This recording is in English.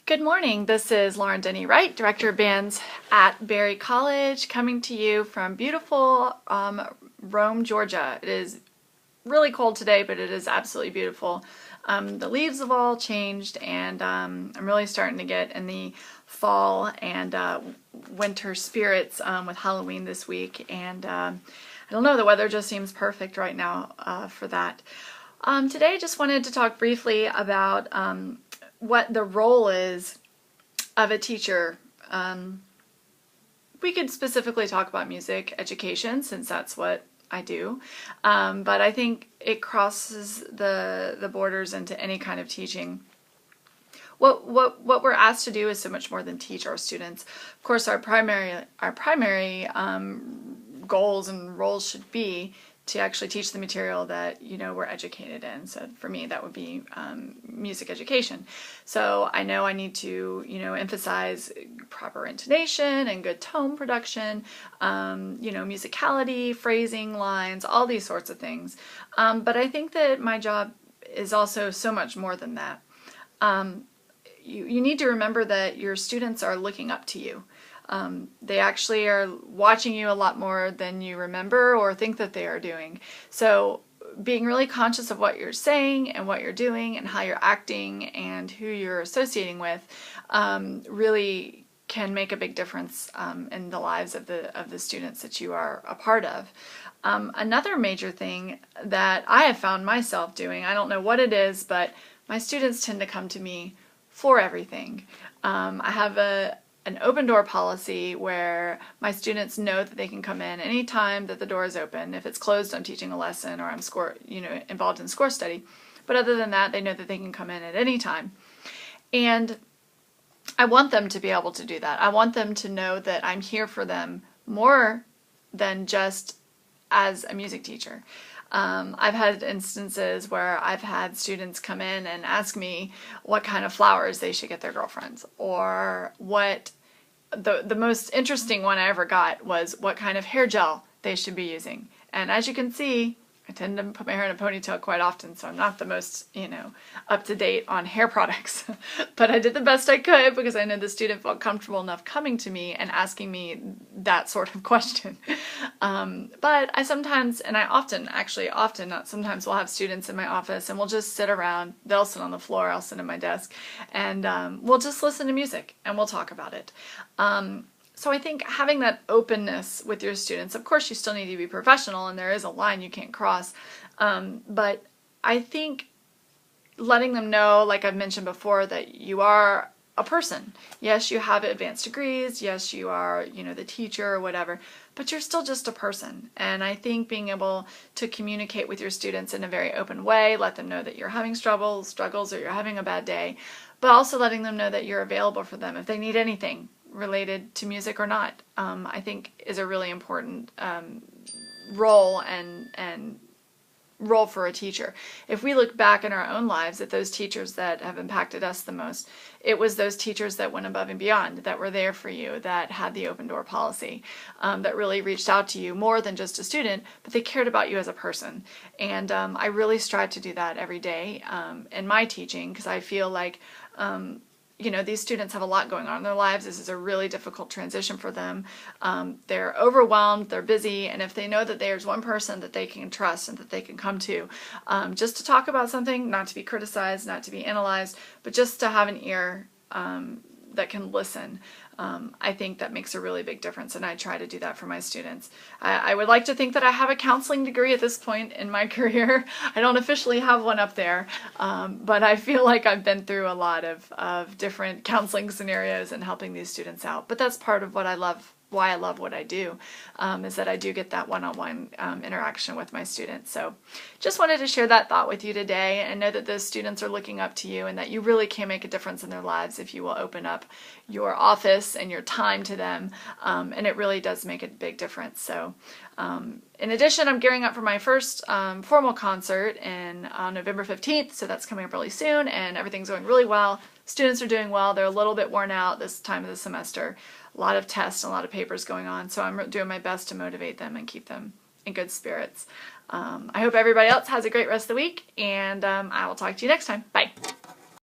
Good morning. This is Lauren Denny Wright, Director of Bands at Berry College, coming to you from beautiful Rome, Georgia. It is really cold today, but it is absolutely beautiful. The leaves have all changed, and I'm really starting to get in the fall and winter spirits with Halloween this week. And I don't know, the weather just seems perfect right now for that. Today I just wanted to talk briefly about what the role is of a teacher. We could specifically talk about music education since that's what I do, but I think it crosses the borders into any kind of teaching. What we're asked to do is so much more than teach our students. Of course, our primary goals and roles should be to actually teach the material that we're educated in. So for me, that would be music education. So I know I need to emphasize proper intonation and good tone production, musicality, phrasing, lines, all these sorts of things. But I think that my job is also so much more than that. You need to remember that your students are looking up to you. They actually are watching you a lot more than you remember or think that they are doing. So being really conscious of what you're saying and what you're doing and how you're acting and who you're associating with really can make a big difference in the lives of the students that you are a part of. Another major thing that I have found myself doing, I don't know what it is, but my students tend to come to me for everything. I have an open door policy where my students know that they can come in anytime that the door is open. If it's closed, I'm teaching a lesson or I'm involved in score study. But other than that, they know that they can come in at any time. And I want them to be able to do that. I want them to know that I'm here for them more than just as a music teacher. I've had instances where I've had students come in and ask me what kind of flowers they should get their girlfriends, or what the most interesting one I ever got was what kind of hair gel they should be using. And as you can see, I tend to put my hair in a ponytail quite often, so I'm not the most, up to date on hair products. But I did the best I could because I know the student felt comfortable enough coming to me and asking me that sort of question. But I sometimes, and I often, not sometimes, will have students in my office and we'll just sit around. They'll sit on the floor, I'll sit at my desk, and we'll just listen to music and we'll talk about it. So I think having that openness with your students, of course you still need to be professional and there is a line you can't cross, but I think letting them know, like I've mentioned before, that you are a person. Yes, you have advanced degrees, yes, you are, the teacher or whatever, but you're still just a person. And I think being able to communicate with your students in a very open way, let them know that you're having struggles or you're having a bad day, but also letting them know that you're available for them if they need anything related to music or not, I think is a really important role and role for a teacher. If we look back in our own lives at those teachers that have impacted us the most, it was those teachers that went above and beyond, that were there for you, that had the open door policy, that really reached out to you more than just a student, but they cared about you as a person. And I really strive to do that every day in my teaching, because I feel like these students have a lot going on in their lives. This is a really difficult transition for them. They're overwhelmed, they're busy, and if they know that there's one person that they can trust and that they can come to just to talk about something, not to be criticized, not to be analyzed, but just to have an ear that can listen, I think that makes a really big difference, and I try to do that for my students. I would like to think that I have a counseling degree at this point in my career. I don't officially have one up there, but I feel like I've been through a lot of different counseling scenarios and helping these students out. But that's part of what I love, why I love what I do, is that I do get that one-on-one interaction with my students. So just wanted to share that thought with you today, and know that those students are looking up to you and that you really can make a difference in their lives if you will open up your office and your time to them, and it really does make a big difference. So in addition, I'm gearing up for my first formal concert on November 15th, so that's coming up really soon, and everything's going really well. Students are doing well. They're a little bit worn out this time of the semester. A lot of tests and a lot of papers going on, so I'm doing my best to motivate them and keep them in good spirits. I hope everybody else has a great rest of the week, and I will talk to you next time. Bye.